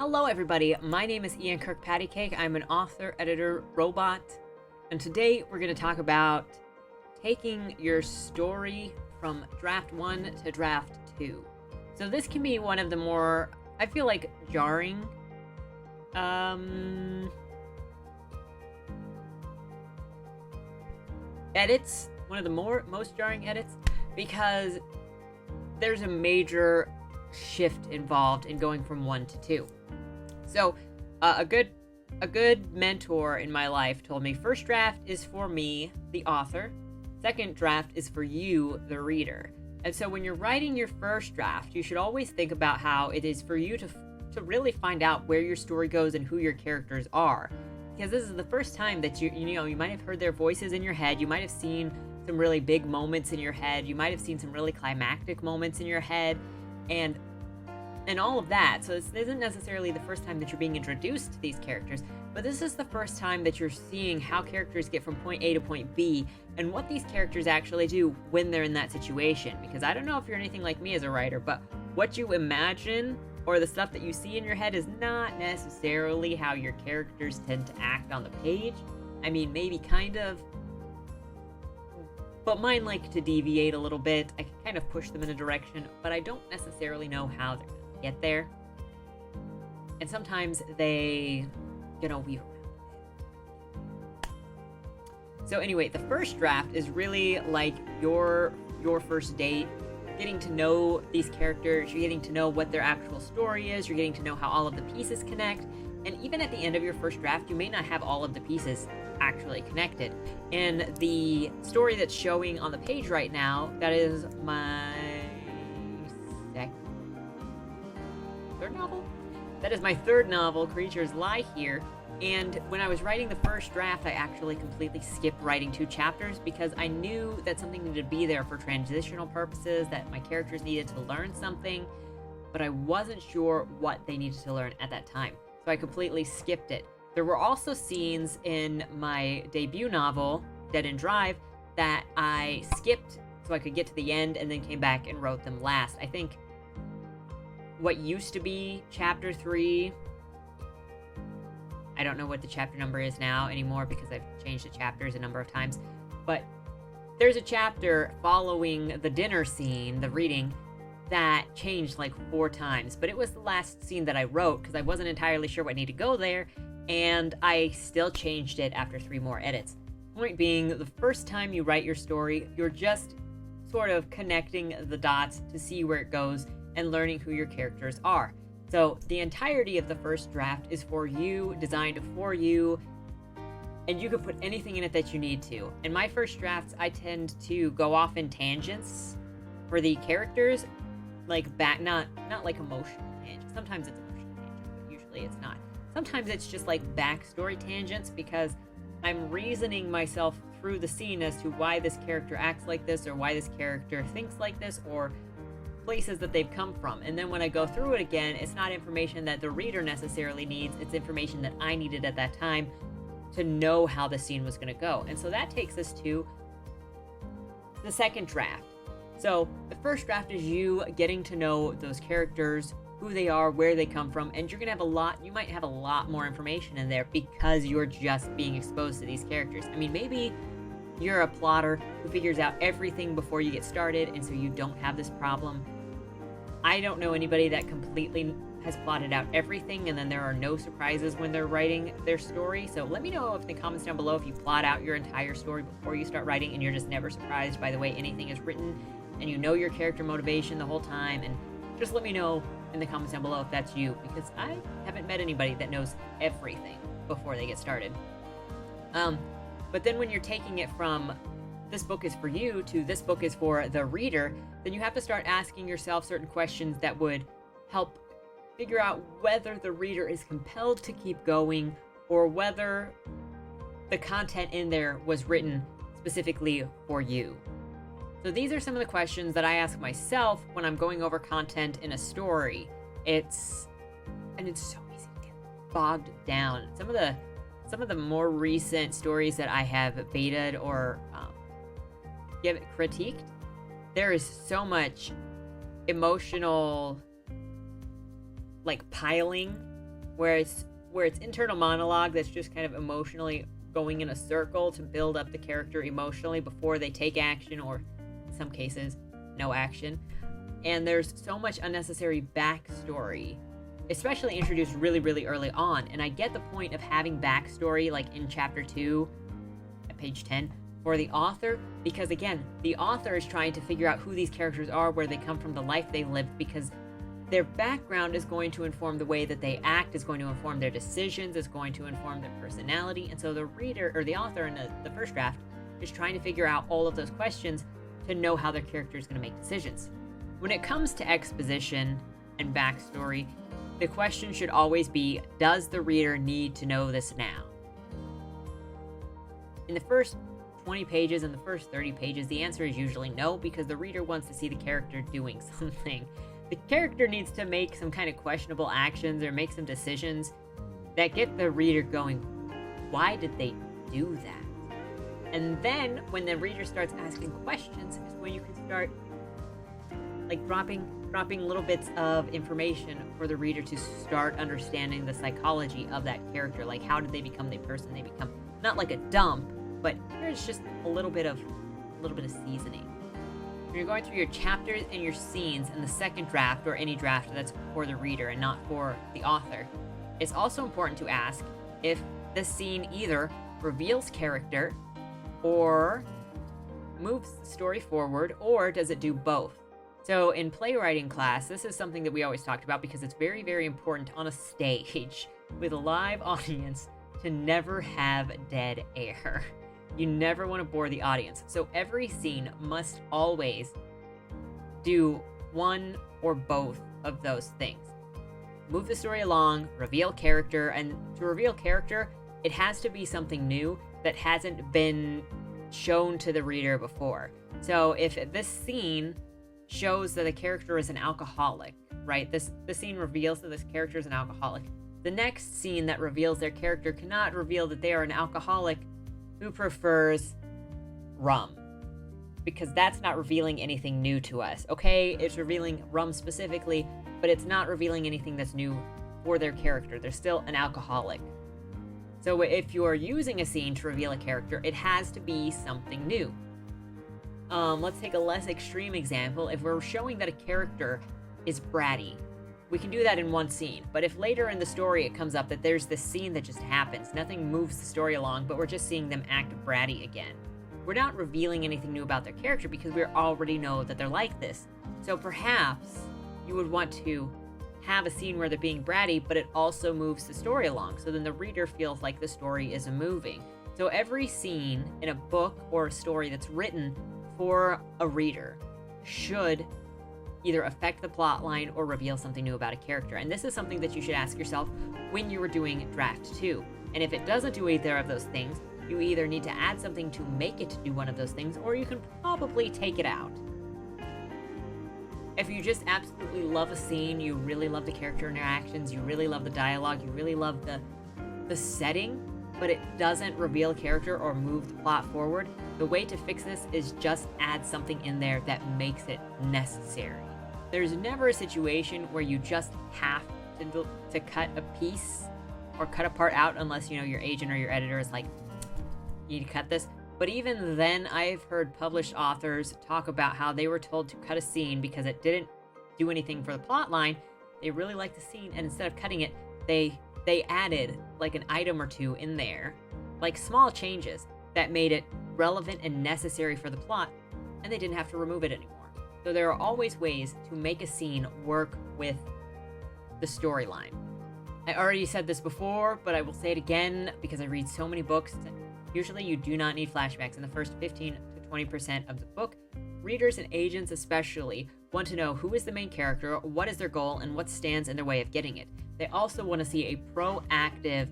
Hello, everybody. My name is Ian Kirkpatrick. I'm an author, editor, robot, and today we're going to talk about taking your story from draft 1 to draft 2. So this can be one of the more, I feel like, jarring edits. One of the most jarring edits, because there's a major shift involved in going from 1 to 2. So, a good mentor in my life told me, first draft is for me, the author. Second draft is for you, the reader. And so when you're writing your first draft, you should always think about how it is for you to really find out where your story goes and who your characters are. Because this is the first time that you might have heard their voices in your head. You might have seen some really big moments in your head. You might have seen some really climactic moments in your head. And all of that. So this isn't necessarily the first time that you're being introduced to these characters, but this is the first time that you're seeing how characters get from point A to point B and what these characters actually do when they're in that situation. Because I don't know if you're anything like me as a writer, but what you imagine or the stuff that you see in your head is not necessarily how your characters tend to act on the page. I mean, maybe kind of, but mine like to deviate a little bit. I can kind of push them in a direction, but I don't necessarily know how they're get there. And sometimes they, weave around. So anyway, the first draft is really like your first date. You're getting to know these characters, you're getting to know what their actual story is, you're getting to know how all of the pieces connect. And even at the end of your first draft, you may not have all of the pieces actually connected. In the story that's showing on the page right now, that is my third novel? That is my third novel, Creatures Lie Here. And when I was writing the first draft, I actually completely skipped writing 2 chapters because I knew that something needed to be there for transitional purposes, that my characters needed to learn something, but I wasn't sure what they needed to learn at that time. So I completely skipped it. There were also scenes in my debut novel, Dead End Drive, that I skipped so I could get to the end and then came back and wrote them last. I think what used to be chapter 3, I don't know what the chapter number is now anymore because I've changed the chapters a number of times, but there's a chapter following the dinner scene, the reading, that changed like 4 times, but it was the last scene that I wrote because I wasn't entirely sure what needed to go there, and I still changed it after 3 more edits. Point being, the first time you write your story, you're just sort of connecting the dots to see where it goes and learning who your characters are. So the entirety of the first draft is for you, designed for you, and you can put anything in it that you need to. In my first drafts, I tend to go off in tangents for the characters, like not like emotional tangents. Sometimes it's emotional tangents, but usually it's not. Sometimes it's just like backstory tangents because I'm reasoning myself through the scene as to why this character acts like this or why this character thinks like this or places that they've come from. And then when I go through it again, it's not information that the reader necessarily needs, it's information that I needed at that time to know how the scene was going to go. And so that takes us to the second draft. So the first draft is you getting to know those characters, who they are, where they come from, and you're gonna have you might have a lot more information in there because you're just being exposed to these characters. I mean, maybe you're a plotter who figures out everything before you get started, and so you don't have this problem. I don't know anybody that completely has plotted out everything, and then there are no surprises when they're writing their story. So let me know in the comments down below if you plot out your entire story before you start writing, and you're just never surprised by the way anything is written, and you know your character motivation the whole time. And just let me know in the comments down below if that's you, because I haven't met anybody that knows everything before they get started. But then when you're taking it from this book is for you to this book is for the reader, then you have to start asking yourself certain questions that would help figure out whether the reader is compelled to keep going or whether the content in there was written specifically for you. So these are some of the questions that I ask myself when I'm going over content in a story. It's so easy to get bogged down. Some of the more recent stories that I have betaed or critiqued, there is so much emotional like piling where it's internal monologue that's just kind of emotionally going in a circle to build up the character emotionally before they take action, or in some cases, no action. And there's so much unnecessary backstory, especially introduced really, really early on. And I get the point of having backstory, like in chapter 2, at page 10, for the author, because again, the author is trying to figure out who these characters are, where they come from, the life they lived, because their background is going to inform the way that they act, is going to inform their decisions, is going to inform their personality. And so the reader, or the author in the first draft, is trying to figure out all of those questions to know how their character is going to make decisions. When it comes to exposition and backstory, the question should always be, does the reader need to know this now? In the first 20 pages and the first 30 pages, the answer is usually no, because the reader wants to see the character doing something. The character needs to make some kind of questionable actions or make some decisions that get the reader going, why did they do that? And then when the reader starts asking questions is when you can start like dropping little bits of information for the reader to start understanding the psychology of that character. Like, how did they become the person they become? Not like a dump, but here's just a little bit of seasoning. When you're going through your chapters and your scenes in the second draft, or any draft that's for the reader and not for the author, it's also important to ask if the scene either reveals character or moves the story forward, or does it do both? So in playwriting class, this is something that we always talked about because it's very, very important on a stage with a live audience to never have dead air. You never want to bore the audience. So every scene must always do one or both of those things. Move the story along, reveal character, and to reveal character, it has to be something new that hasn't been shown to the reader before. So if this scene shows that a character is an alcoholic, right? This scene reveals that this character is an alcoholic. The next scene that reveals their character cannot reveal that they are an alcoholic who prefers rum, because that's not revealing anything new to us. Okay, it's revealing rum specifically, but it's not revealing anything that's new for their character. They're still an alcoholic. So if you're using a scene to reveal a character, it has to be something new. Let's take a less extreme example. If we're showing that a character is bratty, we can do that in one scene. But if later in the story it comes up that there's this scene that just happens, nothing moves the story along, but we're just seeing them act bratty again, we're not revealing anything new about their character because we already know that they're like this. So perhaps you would want to have a scene where they're being bratty, but it also moves the story along. So then the reader feels like the story is moving. So every scene in a book or a story that's written for a reader should either affect the plot line or reveal something new about a character. And this is something that you should ask yourself when you were doing draft 2. And if it doesn't do either of those things, you either need to add something to make it do one of those things, or you can probably take it out. If you just absolutely love a scene, you really love the character interactions, you really love the dialogue, you really love the setting, but it doesn't reveal character or move the plot forward, the way to fix this is just add something in there that makes it necessary. There's never a situation where you just have to cut a piece or cut a part out unless, you know, your agent or your editor is like, you need to cut this. But even then, I've heard published authors talk about how they were told to cut a scene because it didn't do anything for the plot line. They really liked the scene, and instead of cutting it, they added like an item or two in there, like small changes that made it relevant and necessary for the plot, and they didn't have to remove it anymore. So there are always ways to make a scene work with the storyline. I already said this before, but I will say it again because I read so many books. Usually you do not need flashbacks in the first 15 to 20% of the book. Readers and agents especially want to know who is the main character, what is their goal, and what stands in their way of getting it. They also want to see a proactive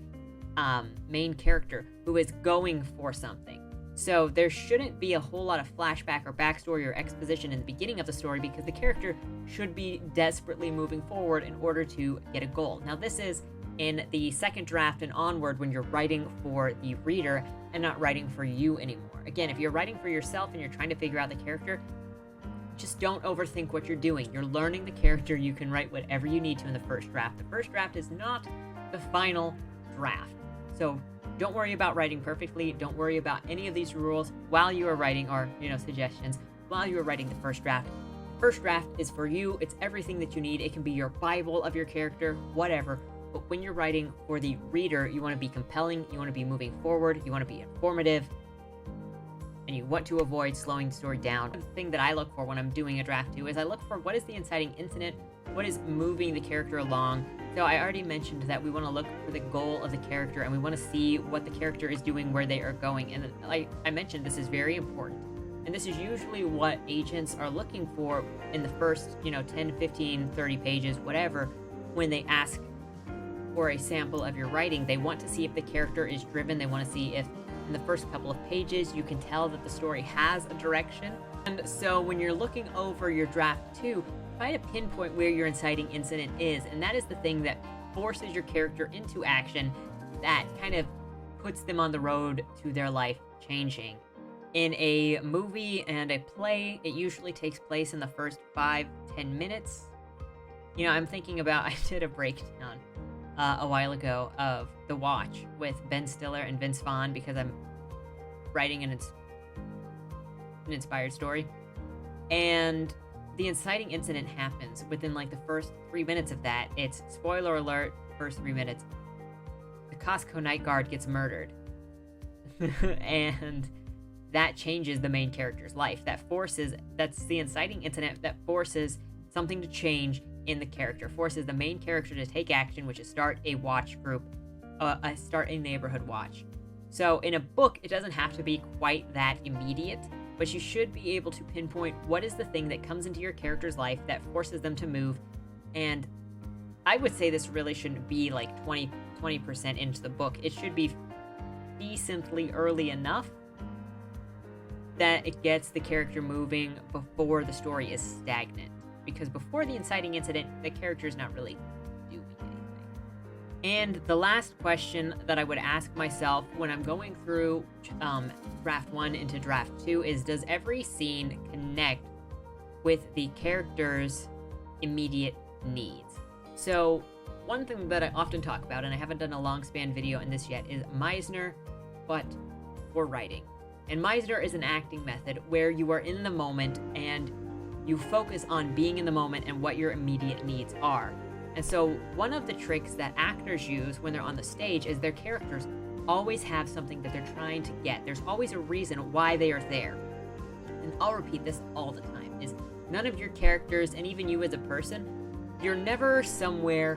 main character who is going for something. So there shouldn't be a whole lot of flashback or backstory or exposition in the beginning of the story because the character should be desperately moving forward in order to get a goal. Now this is in the second draft and onward when you're writing for the reader and not writing for you anymore. Again, if you're writing for yourself and you're trying to figure out the character, just don't overthink what you're doing. You're learning the character. You can write whatever you need to in the first draft. The first draft is not the final draft. So don't worry about writing perfectly. Don't worry about any of these rules while you are writing, or, suggestions while you are writing the first draft. First draft is for you. It's everything that you need. It can be your Bible of your character, whatever. But when you're writing for the reader, you want to be compelling, you want to be moving forward, you want to be informative, and you want to avoid slowing the story down. The thing that I look for when I'm doing a draft 2 is I look for what is the inciting incident, what is moving the character along. So I already mentioned that we want to look for the goal of the character, and we want to see what the character is doing, where they are going. And like I mentioned, this is very important. And this is usually what agents are looking for in the first, 10, 15, 30 pages, whatever, when they ask for a sample of your writing. They want to see if the character is driven. They want to see if in the first couple of pages you can tell that the story has a direction. And so when you're looking over your draft 2, try to pinpoint where your inciting incident is. And that is the thing that forces your character into action, that kind of puts them on the road to their life changing. In a movie and a play, it usually takes place in the first 5-10 minutes. I'm thinking about, I did a breakdown a while ago of The Watch with Ben Stiller and Vince Vaughn, because I'm writing an inspired story. And the inciting incident happens within like the first 3 minutes of that. It's, spoiler alert, first 3 minutes. The Costco night guard gets murdered. And that changes the main character's life. That's the inciting incident that forces something to change in the character, forces the main character to take action, which is start a watch group, start a neighborhood watch. So in a book, it doesn't have to be quite that immediate, but you should be able to pinpoint what is the thing that comes into your character's life that forces them to move. And I would say this really shouldn't be like 20% into the book. It should be decently early enough that it gets the character moving before the story is stagnant. Because before the inciting incident, the character's not really doing anything. And the last question that I would ask myself when I'm going through draft 1 into draft 2 is, does every scene connect with the character's immediate needs? So one thing that I often talk about, and I haven't done a long span video on this yet, is Meisner, but for writing. And Meisner is an acting method where you are in the moment and you focus on being in the moment and what your immediate needs are. And so one of the tricks that actors use when they're on the stage is their characters always have something that they're trying to get. There's always a reason why they are there. And I'll repeat this all the time, is none of your characters, and even you as a person, you're never somewhere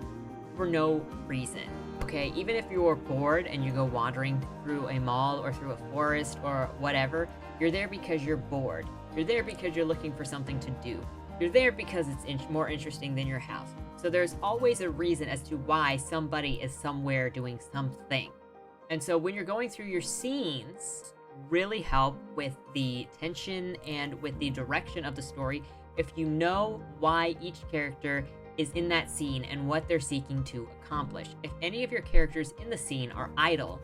for no reason. Okay, even if you're bored and you go wandering through a mall or through a forest or whatever, you're there because you're bored. You're there because you're looking for something to do. You're there because it's more interesting than your house. So there's always a reason as to why somebody is somewhere doing something. And so when you're going through your scenes, really help with the tension and with the direction of the story if you know why each character is in that scene and what they're seeking to accomplish. If any of your characters in the scene are idle,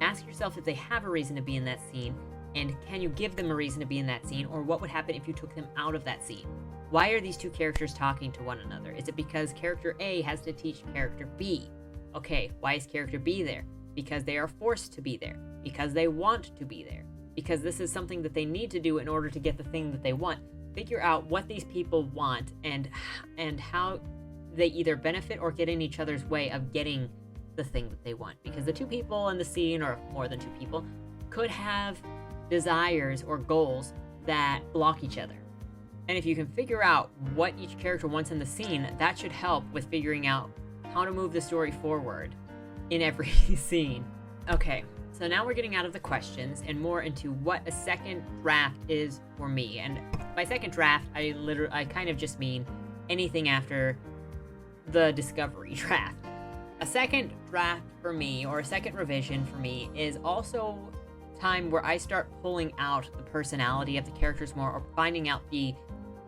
ask yourself if they have a reason to be in that scene, and can you give them a reason to be in that scene, or what would happen if you took them out of that scene? Why are these two characters talking to one another? Is it because character A has to teach character B? Okay, why is character B there? Because they are forced to be there, because they want to be there, because this is something that they need to do in order to get the thing that they want. Figure out what these people want and how they either benefit or get in each other's way of getting the thing that they want. Because the two people in the scene, or more than two people, could have desires or goals that block each other. And if you can figure out what each character wants in the scene, that should help with figuring out how to move the story forward in every scene. Okay, so now we're getting out of the questions and more into what a second draft is for me. And by second draft, I kind of just mean anything after the discovery draft. A second draft for me, or a second revision for me, is also time where I start pulling out the personality of the characters more, or finding out the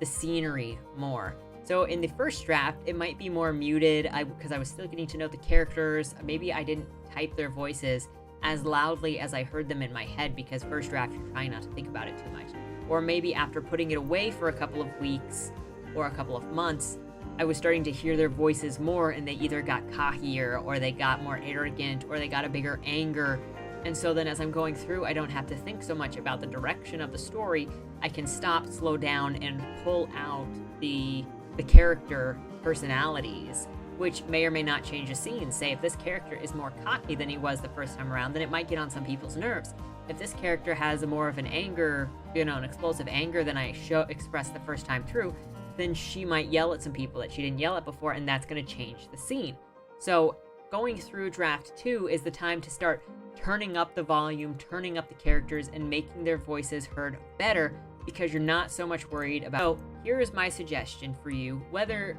scenery more. So in the first draft, it might be more muted because I was still getting to know the characters. Maybe I didn't type their voices as loudly as I heard them in my head, because first draft, you're trying not to think about it too much. Or maybe after putting it away for a couple of weeks or a couple of months, I was starting to hear their voices more, and they either got cockier or they got more arrogant or they got a bigger anger. And so then as I'm going through, I don't have to think so much about the direction of the story. I can stop, slow down, and pull out the character personalities, which may or may not change the scene. Say if this character is more cocky than he was the first time around, then it might get on some people's nerves. If this character has a more of an anger, an explosive anger than I expressed the first time through, then she might yell at some people that she didn't yell at before, and that's going to change the scene. So going through draft 2 is the time to start turning up the volume, turning up the characters, and making their voices heard better, because you're not so much worried about. So here is my suggestion for you, whether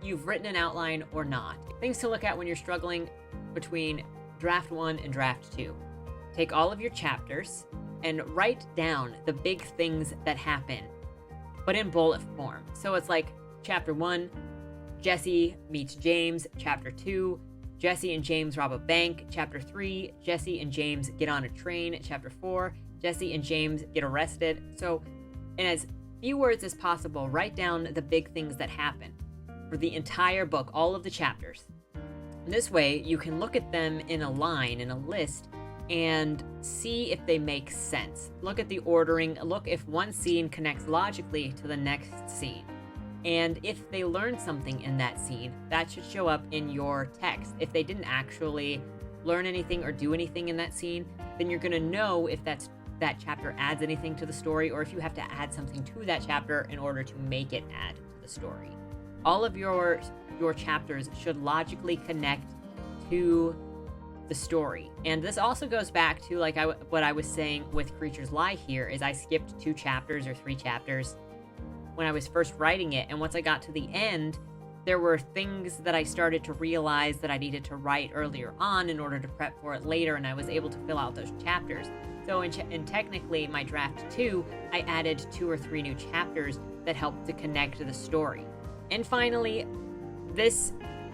you've written an outline or not. Things to look at when you're struggling between draft 1 and draft 2. Take all of your chapters and write down the big things that happen, but in bullet form. So it's like chapter 1, Jesse meets James. Chapter 2, Jesse and James rob a bank. Chapter 3, Jesse and James get on a train. Chapter 4, Jesse and James get arrested. So in as few words as possible, write down the big things that happen for the entire book, all of the chapters. And this way, you can look at them in a line, in a list, and see if they make sense. Look at the ordering. Look if one scene connects logically to the next scene. And if they learn something in that scene, that should show up in your text. If they didn't actually learn anything or do anything in that scene, then you're going to know if that chapter adds anything to the story, or if you have to add something to that chapter in order to make it add to the story. All of your chapters should logically connect to the story. And this also goes back to what I was saying with Creatures Lie here, is I skipped 2 chapters or 3 chapters when I was first writing it, and once I got to the end, there were things that I started to realize that I needed to write earlier on in order to prep for it later, and I was able to fill out those chapters. So in technically my draft 2, I added 2 or 3 new chapters that helped to connect to the story. And finally, this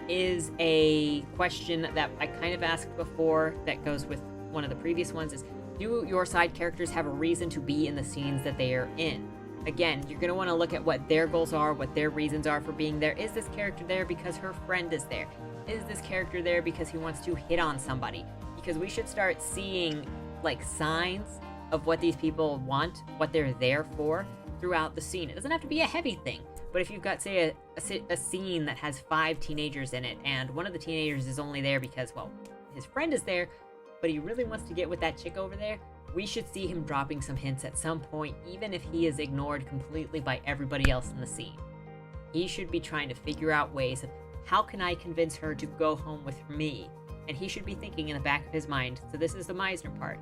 is a question that I kind of asked before that goes with one of the previous ones, is do your side characters have a reason to be in the scenes that they are in? Again, you're going to want to look at what their goals are, what their reasons are for being there. Is this character there because her friend is there? Is this character there because he wants to hit on somebody? Because we should start seeing signs of what these people want, what they're there for throughout the scene. It doesn't have to be a heavy thing, but if you've got, say, a scene that has 5 teenagers in it, and one of the teenagers is only there because, well, his friend is there, but he really wants to get with that chick over there, we should see him dropping some hints at some point, even if he is ignored completely by everybody else in the scene. He should be trying to figure out ways of, how can I convince her to go home with me? And he should be thinking in the back of his mind, so this is the Meisner part,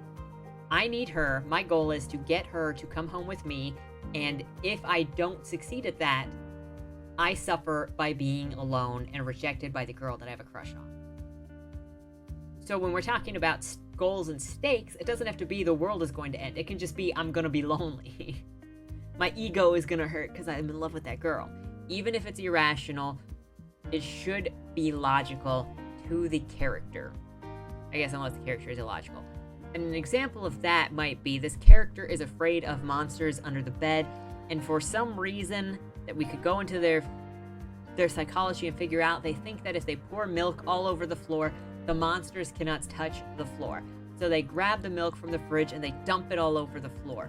I need her, my goal is to get her to come home with me, and if I don't succeed at that, I suffer by being alone and rejected by the girl that I have a crush on. So when we're talking about goals and stakes, it doesn't have to be the world is going to end. It can just be, I'm going to be lonely. My ego is going to hurt because I'm in love with that girl. Even if it's irrational, it should be logical to the character. I guess unless the character is illogical. And an example of that might be, this character is afraid of monsters under the bed, and for some reason that we could go into their psychology and figure out, they think that if they pour milk all over the floor, the monsters cannot touch the floor. So they grab the milk from the fridge and they dump it all over the floor.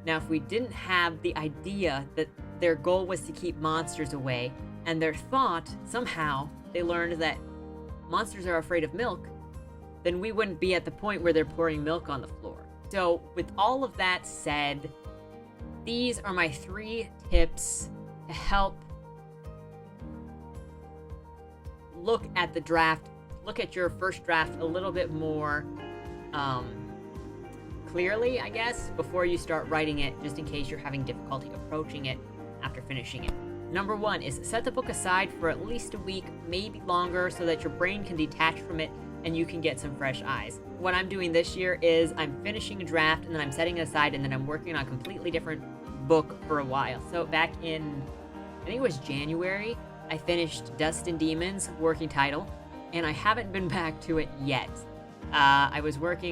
Now, if we didn't have the idea that their goal was to keep monsters away, and their thought, somehow, they learned that monsters are afraid of milk, then we wouldn't be at the point where they're pouring milk on the floor. So with all of that said, these are my 3 tips to help look at the draft, look at your first draft a little bit more clearly, I guess, before you start writing it, just in case you're having difficulty approaching it after finishing it. Number 1 is set the book aside for at least a week, maybe longer, so that your brain can detach from it and you can get some fresh eyes. What I'm doing this year is I'm finishing a draft and then I'm setting it aside and then I'm working on a completely different book for a while. So back in, I think it was January, I finished Dust and Demons, working title, and I haven't been back to it yet. I worked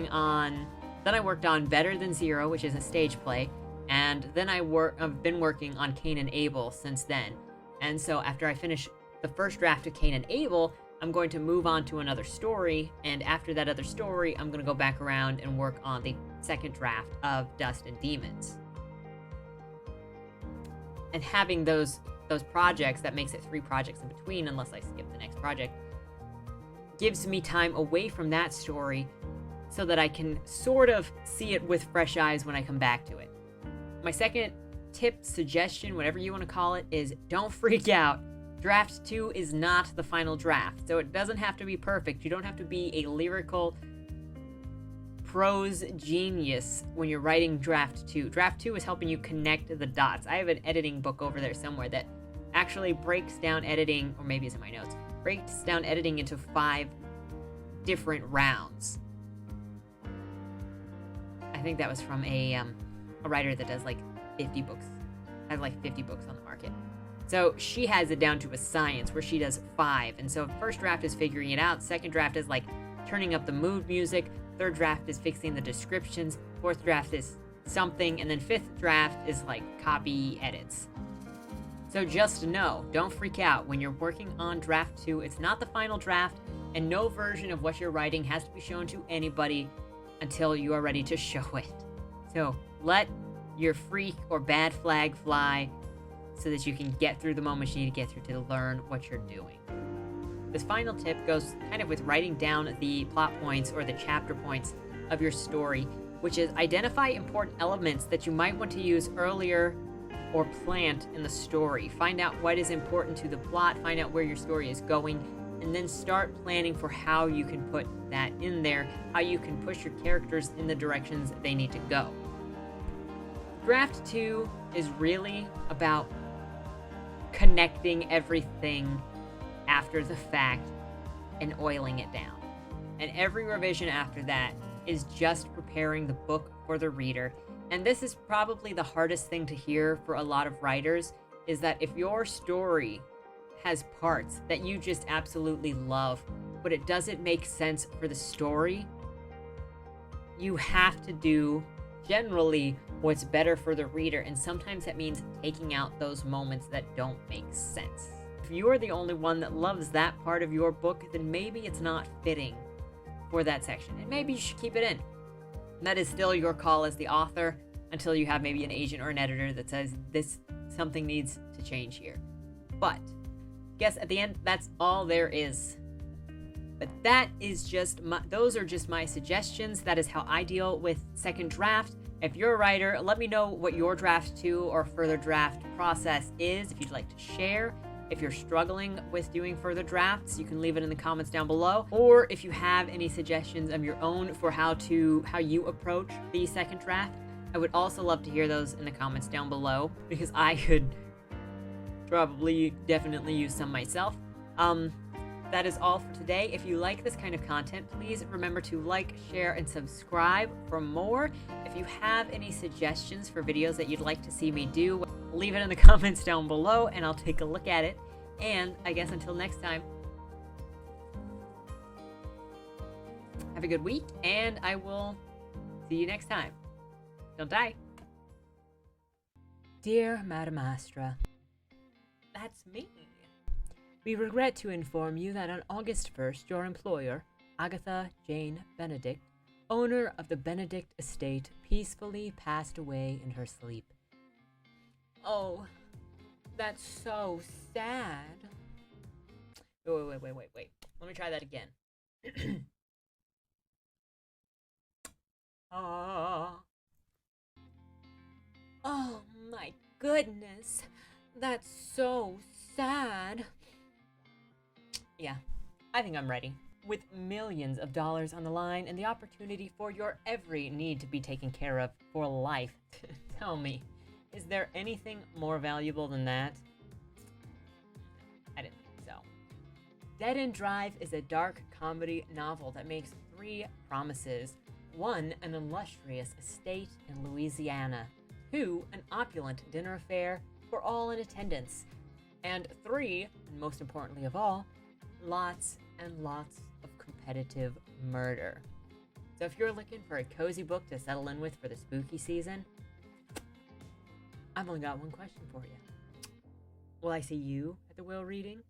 on Better Than Zero, which is a stage play, and then I've been working on Cain and Abel since then. And so after I finish the first draft of Cain and Abel, I'm going to move on to another story, and after that other story, I'm going to go back around and work on the second draft of Dust and Demons. And having those projects, that makes it 3 projects in between, unless I skip the next project, gives me time away from that story so that I can sort of see it with fresh eyes when I come back to it. My second tip, suggestion, whatever you want to call it, is don't freak out. Draft 2 is not the final draft, so it doesn't have to be perfect. You don't have to be a lyrical prose genius when you're writing Draft 2. Draft 2 is helping you connect the dots. I have an editing book over there somewhere that actually breaks down editing, or maybe it's in my notes, breaks down editing into 5 different rounds. I think that was from a writer that does like 50 books. Has like 50 books on the market. So she has it down to a science where she does 5. And so first draft is figuring it out. Second draft is like turning up the mood music. Third draft is fixing the descriptions. Fourth draft is something. And then fifth draft is like copy edits. So just know, don't freak out. When you're working on draft 2, it's not the final draft, and no version of what you're writing has to be shown to anybody until you are ready to show it. So let your freak or bad flag fly, so that you can get through the moments you need to get through to learn what you're doing. This final tip goes kind of with writing down the plot points or the chapter points of your story, which is identify important elements that you might want to use earlier or plant in the story. Find out what is important to the plot, find out where your story is going, and then start planning for how you can put that in there, how you can push your characters in the directions they need to go. Draft 2 is really about connecting everything after the fact and oiling it down. And every revision after that is just preparing the book for the reader. And this is probably the hardest thing to hear for a lot of writers, is that if your story has parts that you just absolutely love, but it doesn't make sense for the story, you have to do generally what's better for the reader, and sometimes that means taking out those moments that don't make sense. If you're the only one that loves that part of your book, then maybe it's not fitting for that section, and maybe you should keep it in. And that is still your call as the author, until you have maybe an agent or an editor that says this something needs to change here. But I guess at the end, that's all there is. But that is just those are just my suggestions. That is how I deal with second draft. If you're a writer, let me know what your draft 2 or further draft process is. If you'd like to share, if you're struggling with doing further drafts, you can leave it in the comments down below. Or if you have any suggestions of your own for how you approach the second draft, I would also love to hear those in the comments down below, because I could probably definitely use some myself. That is all for today. If you like this kind of content, please remember to like, share, and subscribe for more. If you have any suggestions for videos that you'd like to see me do, leave it in the comments down below and I'll take a look at it. And I guess until next time, have a good week, and I will see you next time. Don't die. Dear Madam Astra, that's me. We regret to inform you that on August 1st, your employer, Agatha Jane Benedict, owner of the Benedict estate, peacefully passed away in her sleep. Oh, that's so sad. Wait. Let me try that again. Oh my goodness. That's so sad. Yeah, I think I'm ready. With millions of dollars on the line and the opportunity for your every need to be taken care of for life, tell me, is there anything more valuable than that? I didn't think so. Dead End Drive is a dark comedy novel that makes 3 promises. 1, an illustrious estate in Louisiana. 2, an opulent dinner affair for all in attendance. And 3, and most importantly of all, lots and lots of competitive murder. So if you're looking for a cozy book to settle in with for the spooky season, I've only got one question for you. Will I see you at the will reading?